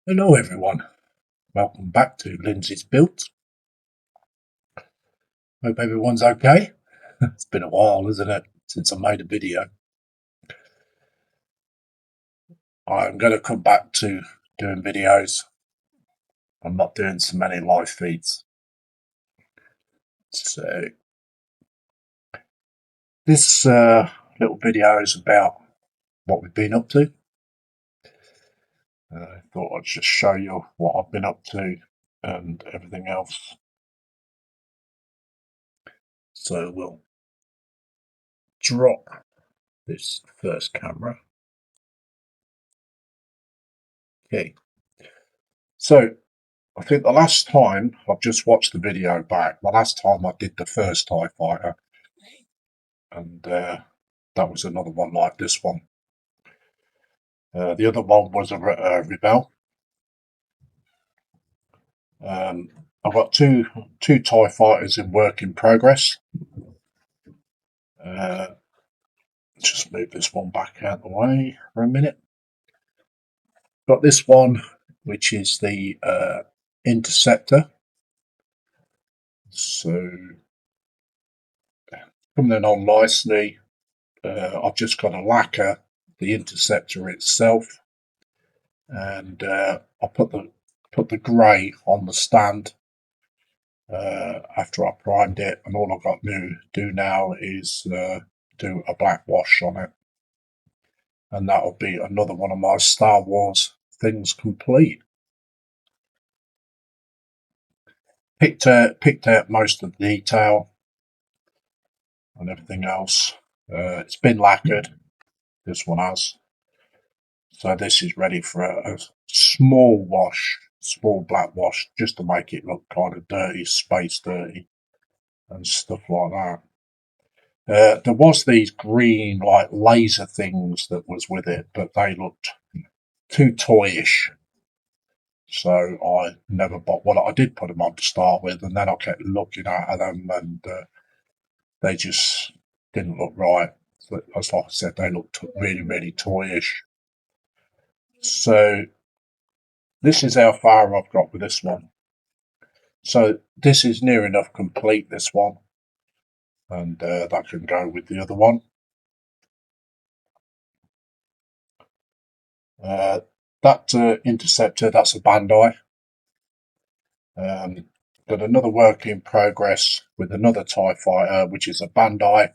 Hello everyone, welcome back to Lindsay's Built. Hope everyone's okay. It's been a while, isn't it, since I made a video. I'm going to come back to doing videos. I'm not doing so many live feeds. So this little video is about what we've been up to. I thought I'd just show you what I've been up to and everything else. So we'll drop this first camera. Okay. So I think the last time, I've just watched the video back, the last time I did the first TIE Fighter, and that was another one like this one. The other one was a Rebel. I've got two TIE Fighters in work in progress. Just move this one back out of the way for a minute. Got this one, which is the Interceptor. So coming on nicely. I've just got to lacquer the Interceptor itself, and I put the grey on the stand after I primed it, and all I've got to do now is do a black wash on it, and that'll be another one of my Star Wars things complete. Picked out most of the detail and everything else. It's been lacquered. This one has. So this is ready for a small wash, small black wash, just to make it look kind of dirty, space dirty, and stuff like that. There was these green like laser things that was with it, but they looked too toyish. So I never bought. Well, I did put them on to start with, and then I kept looking at them, and they just didn't look right. So, as like I said, they looked really, really toyish. So this is how far I've got with this one. So this is near enough complete, this one, and that can go with the other one. That Interceptor, that's a Bandai. Got another work in progress with another TIE Fighter, which is a Bandai.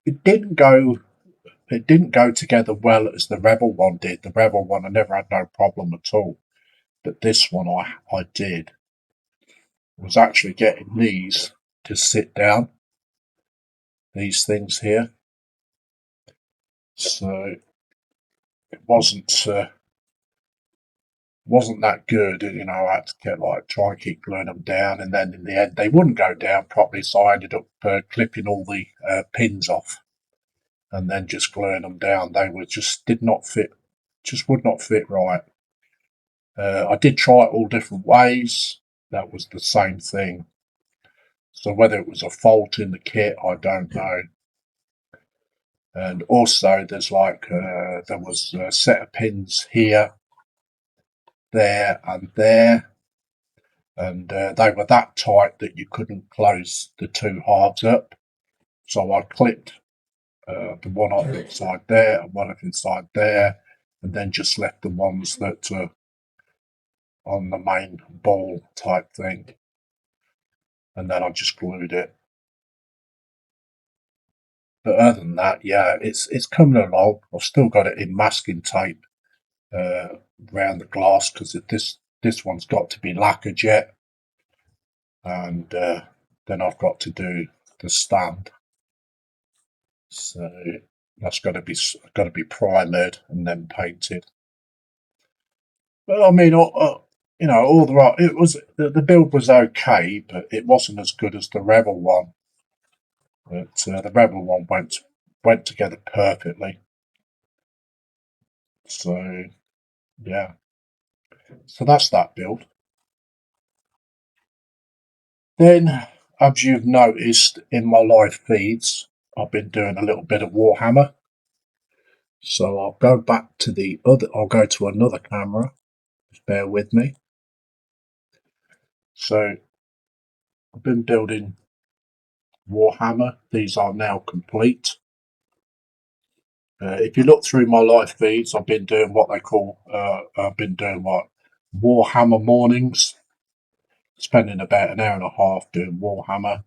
It didn't go together well as the Rebel one did. The Rebel one I never had no problem at all, but this one I did. I was actually getting these to sit down, these things here. So it wasn't that good. I had to try and keep gluing them down, and then in the end they wouldn't go down properly. So I ended up clipping all the pins off, and then just gluing them down. They were just did not fit, just would not fit right. I did try it all different ways. That was the same thing. So whether it was a fault in the kit, I don't know. And also, there was a set of pins here, there, and there, and they were that tight that you couldn't close the two halves up. So I clipped the one off inside there and one off inside there, and then just left the ones that are on the main ball type thing, and then I just glued it. But other than that, yeah, it's coming along. I've still got it in masking tape around the glass because this one's got to be lacquered yet, and then I've got to do the stand. So that's got to be primered and then painted. But I mean, all the it was the build was okay, but it wasn't as good as the Rebel one. But the Rebel one went together perfectly. So yeah, so that's that build. Then, as you've noticed in my live feeds, I've been doing a little bit of Warhammer. So I'll go back to the other, I'll go to another camera. Just bear with me. So I've been building Warhammer. These are now complete. If you look through my live feeds, I've been doing what they call, Warhammer mornings, spending about an hour and a half doing Warhammer.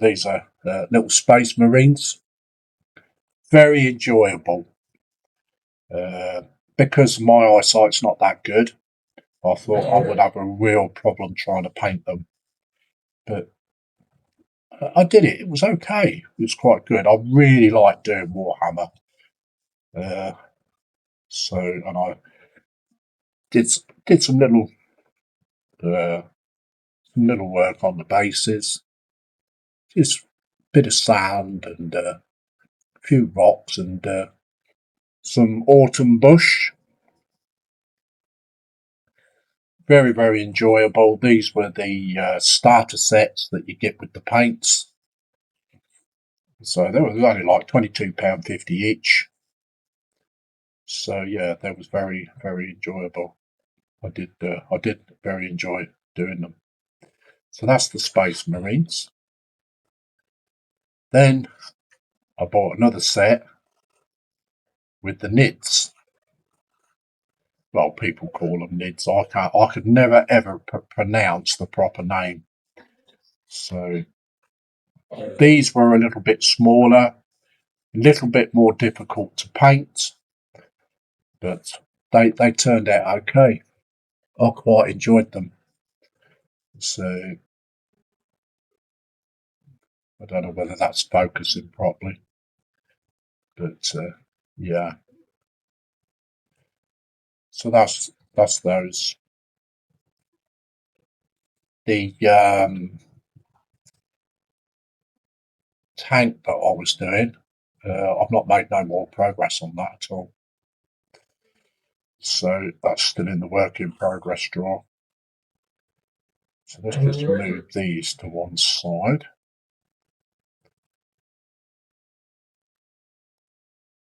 These are little space marines. Very enjoyable. Uh, because my eyesight's not that good, I thought I would have a real problem trying to paint them. But I did it. It was okay. It was quite good. I really like doing Warhammer. Uh, and I did did uh, some little work on the bases, just a bit of sand and a few rocks and some autumn bush. Very, very enjoyable. These were the starter sets that you get with the paints. So they were only like £22.50 each. So yeah, that was very, very enjoyable. I did very enjoy doing them. So that's the Space Marines. Then I bought another set with the Nids. Well, people call them Nids. I could never ever pronounce the proper name. So these were a little bit smaller, a little bit more difficult to paint, but they turned out okay. I quite enjoyed them. So I don't know whether that's focusing properly, but yeah. So that's those. The tank that I was doing, I've not made no more progress on that at all. So that's still in the work in progress drawer. So let's just move these to one side.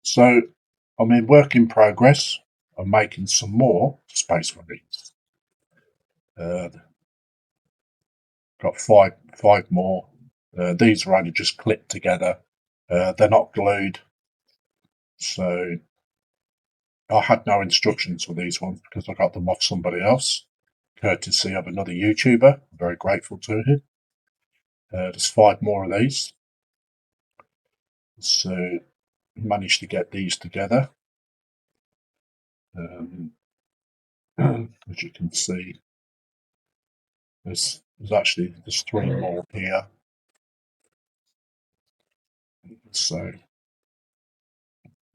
So I'm in work in progress. I'm making some more Space Marines. Got five more. These are only just clipped together. They're not glued. So I had no instructions for these ones because I got them off somebody else, courtesy of another YouTuber. I'm very grateful to him. There's five more of these. So managed to get these together. As you can see, there's three more here. So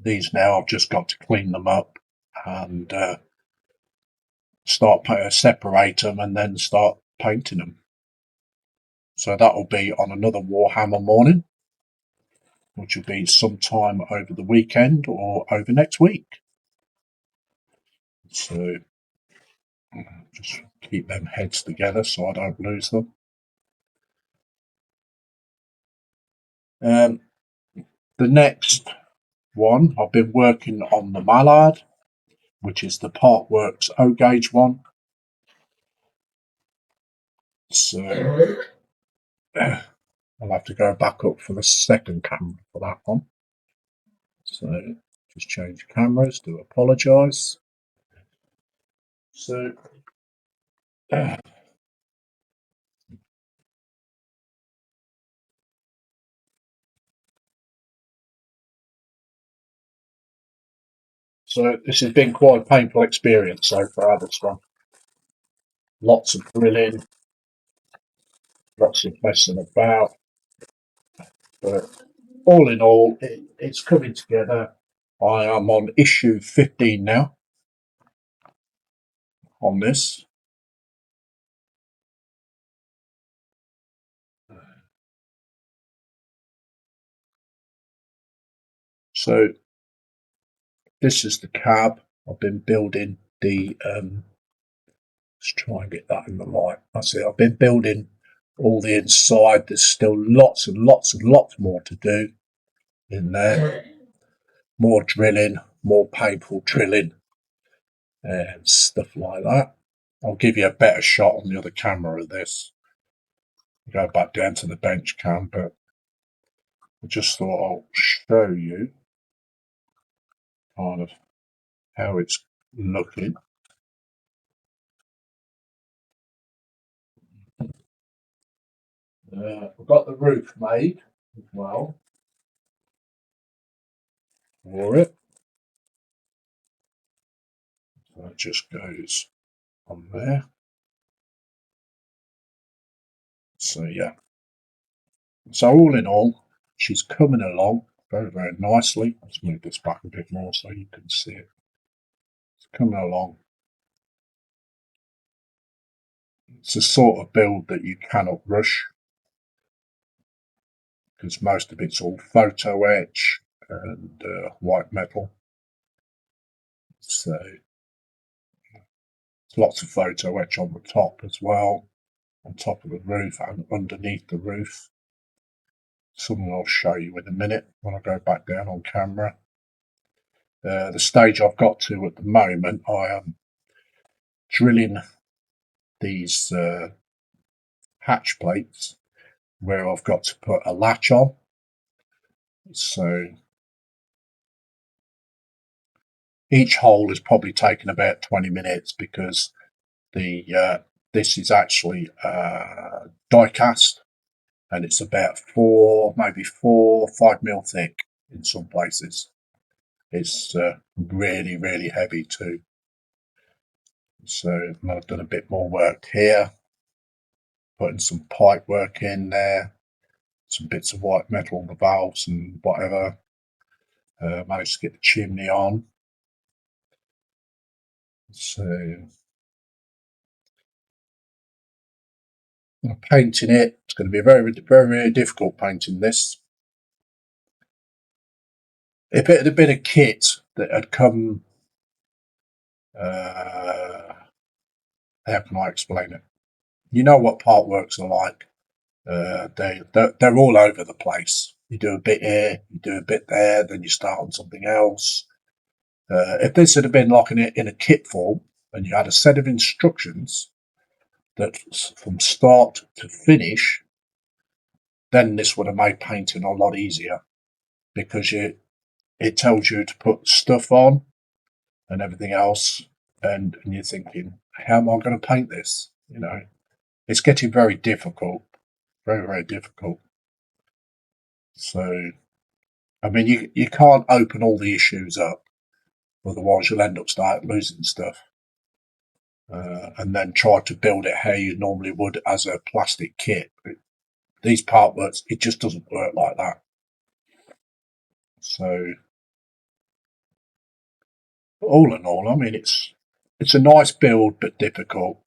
these now I've just got to clean them up and separate them and then start painting them. So that will be on another Warhammer morning, which will be sometime over the weekend or over next week. So just keep them heads together so I don't lose them. The next one, I've been working on the Mallard, which is the Parkworks O-Gauge one. So I'll have to go back up for the second camera for that one. So just change cameras, do apologise. So so this has been quite a painful experience so far, this one. Lots of drilling, lots of messing about, but all in all, it's coming together. I am on issue 15 now on this. So this is the cab. I've been building the let's try and get that in the light. That's it. I've been building all the inside. There's still lots and lots and lots more to do in there. more drilling, more painful drilling, and stuff like that. I'll give you a better shot on the other camera of this. Go back down to the bench cam, but I just thought I'll show you kind of how it's looking. I've got the roof made as well for it. So it just goes on there. So yeah. So all in all, she's coming along very, very nicely. Let's move this back a bit more so you can see it. It's coming along. It's a sort of build that you cannot rush because most of it's all photo etch and white metal. So there's lots of photo etch on the top as well, on top of the roof and underneath the roof. Something I'll show you in a minute when I go back down on camera. The stage I've got to at the moment, I am drilling these hatch plates where I've got to put a latch on. So each hole is probably taken about 20 minutes because the this is actually die cast and it's about maybe 4 or 5 mil thick in some places. It's really, really heavy too. So I've done a bit more work here, putting some pipe work in there, some bits of white metal, the valves and whatever. Managed to get the chimney on. So I'm painting it. It's going to be very, very, very difficult painting this. If it had been a kit that had come, how can I explain it? You know what part works are like. They're all over the place. You do a bit here, you do a bit there, then you start on something else. If this had been like in a kit form and you had a set of instructions that from start to finish, then this would have made painting a lot easier because it tells you to put stuff on and everything else, and you're thinking, how am I going to paint this? You know, it's getting very difficult, very, very difficult. So, I mean, you can't open all the issues up, otherwise you'll end up start losing stuff. And then try to build it how you normally would as a plastic kit. These part works, it just doesn't work like that. So, all in all, I mean, it's a nice build but difficult.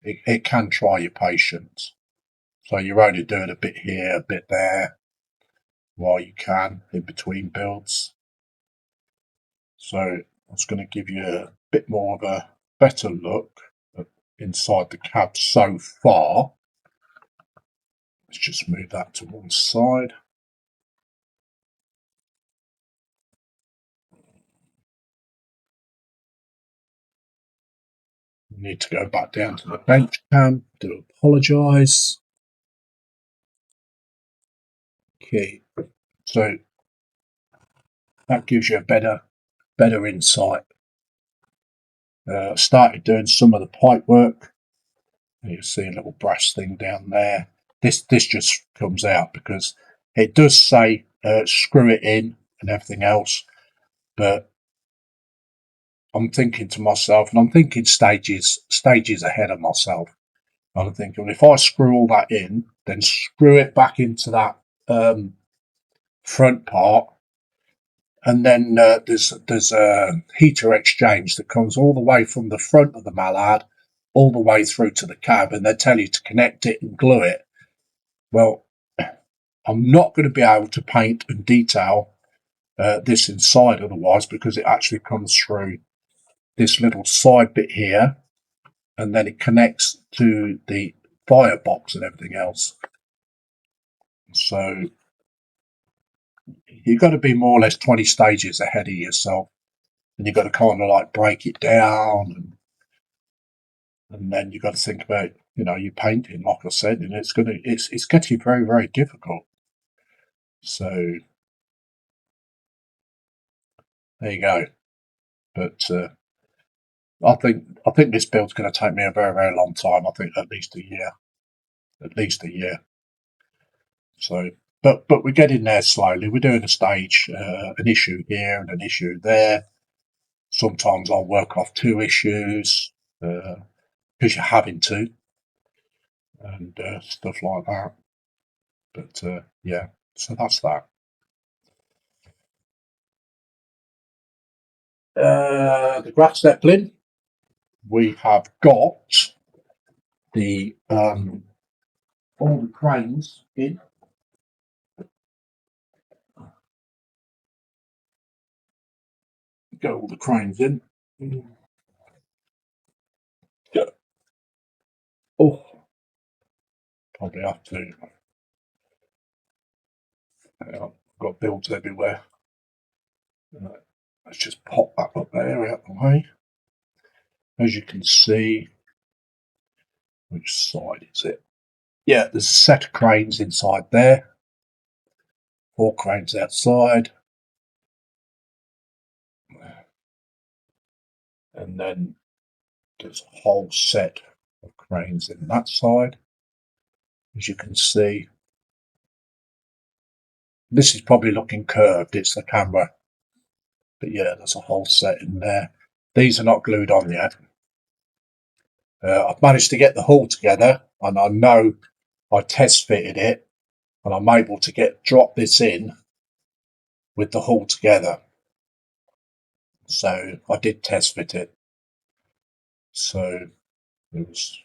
It can try your patience. So you're only doing a bit here, a bit there, while you can in between builds. So I was going to give you a bit more of a better look inside the cab so far. Let's just move that to one side. Need to go back down to the bench cam. Do apologise. Okay, so that gives you a better insight. Started doing some of the pipe work. You see a little brass thing down there. This just comes out because it does say screw it in and everything else, but I'm thinking to myself, and I'm thinking stages ahead of myself. I'm thinking, well, if I screw all that in, then screw it back into that front part, and then there's a heater exchange that comes all the way from the front of the Mallard all the way through to the cab, and they tell you to connect it and glue it. Well, I'm not going to be able to paint and detail this inside otherwise because it actually comes through this little side bit here and then it connects to the firebox and everything else. So you've got to be more or less 20 stages ahead of yourself, and you've got to kind of like break it down, and then you've got to think about, your painting, like I said, and it's getting very, very difficult. So there you go. But I think this build's going to take me a very, very long time. I think at least a year. At least a year. So, but we're getting there slowly. We're doing a stage, an issue here and an issue there. Sometimes I'll work off two issues because you're having to, and stuff like that. But yeah, so that's that. The grass zeppelin. We have got the all the cranes in. Got all the cranes in. Yeah. Oh, probably have to. Got builds everywhere. Let's just pop that up there out the way. As you can see, which side is it? Yeah, there's a set of cranes inside there. 4 cranes outside. And then there's a whole set of cranes in that side. As you can see, this is probably looking curved, it's the camera. But yeah, there's a whole set in there. These are not glued on yet. I've managed to get the hull together, and I know I test fitted it, and I'm able to drop this in with the hull together. So I did test fit it. So it's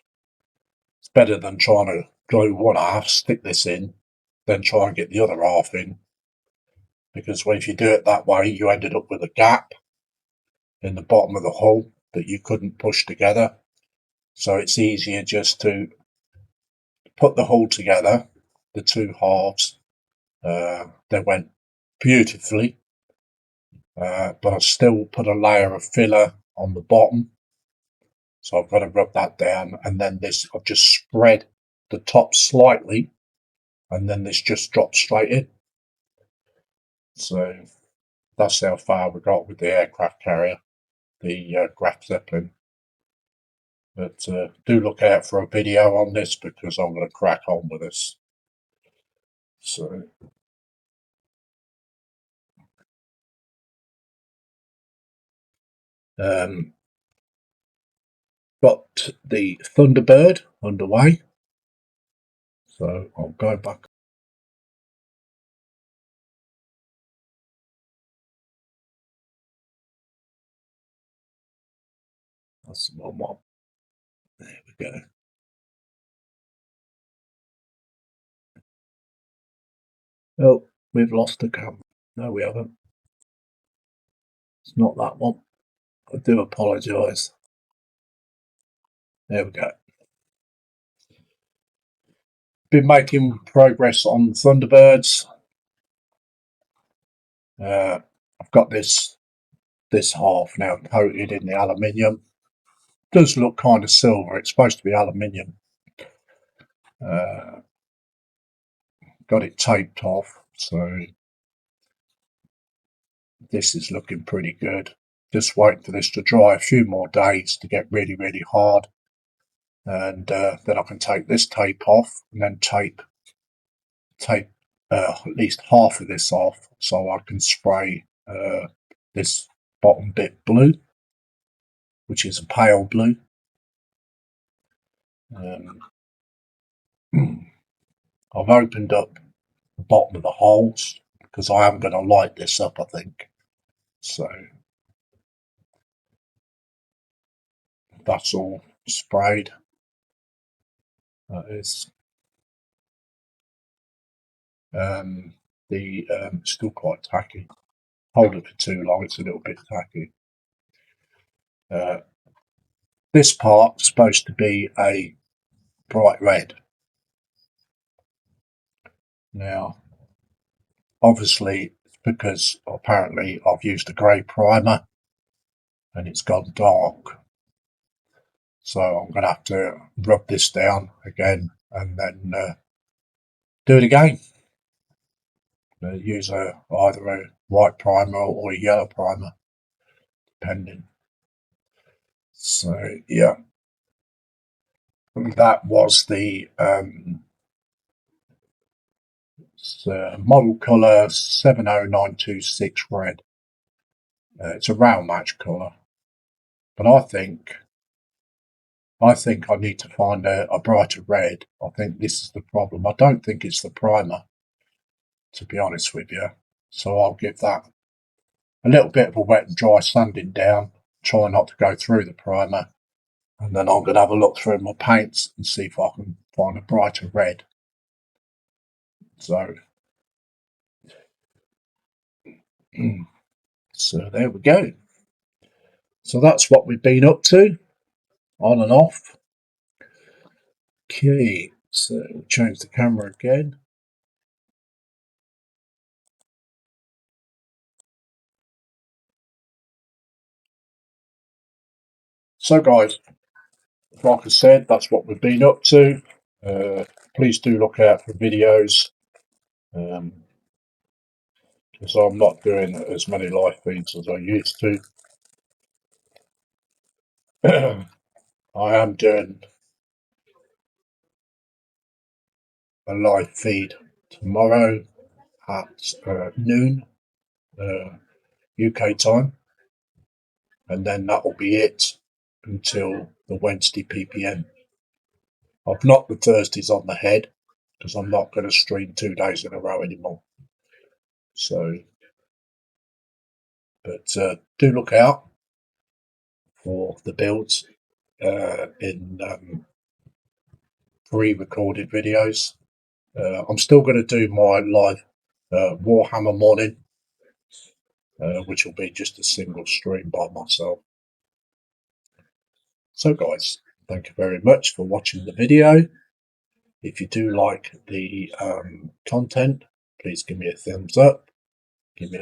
better than trying to glue one half, stick this in, then try and get the other half in. Because if you do it that way, you ended up with a gap in the bottom of the hull that you couldn't push together. So it's easier just to put the hull together, the two halves. They went beautifully, but I still put a layer of filler on the bottom. So I've got to rub that down, and then I've just spread the top slightly, and then this just drops straight in. So that's how far we got with the aircraft carrier, the Graf Zeppelin. But do look out for a video on this because I'm going to crack on with this. So got the Thunderbird underway. So I'll go back. That's the one more. There we go. Oh, we've lost the camera. No, we haven't. It's not that one. I do apologise. There we go. Been making progress on Thunderbirds. I've got this half now coated in the aluminium. Does look kind of silver. It's supposed to be aluminium. Got it taped off, so this is looking pretty good. Just waiting for this to dry a few more days to get really, really hard, and then I can take this tape off and then tape at least half of this off, so I can spray this bottom bit blue, which is a pale blue. I've opened up the bottom of the holes because I am going to light this up, I think. So that's all sprayed. That is still quite tacky. Hold it for too long, it's a little bit tacky. This part's supposed to be a bright red. Now, obviously, it's because apparently I've used a grey primer and it's gone dark. So I'm going to have to rub this down again and then do it again. Use either a white primer or a yellow primer, depending. So yeah, that was the model colour 70926 red. It's a rail match colour, but I think I need to find a brighter red. I think this is the problem. I don't think it's the primer, to be honest with you. So I'll give that a little bit of a wet and dry sanding down. Try not to go through the primer, and then I'm going to have a look through my paints and see if I can find a brighter red. So, so there we go. So that's what we've been up to, on and off. Okay, so we'll change the camera again. So guys, like I said, that's what we've been up to. Please do look out for videos, because I'm not doing as many live feeds as I used to. I am doing a live feed tomorrow at noon UK time, and then that will be it until the Wednesday ppm. I've knocked the Thursdays on the head because I'm not going to stream 2 days in a row anymore. So, but do look out for the builds in pre-recorded videos. I'm still going to do my live Warhammer morning, which will be just a single stream by myself. So guys, thank you very much for watching the video. If you do like the content, please give me a thumbs up, give me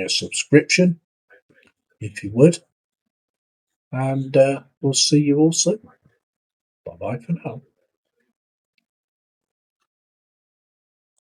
a subscription if you would, and we'll see you all soon. Bye bye for now.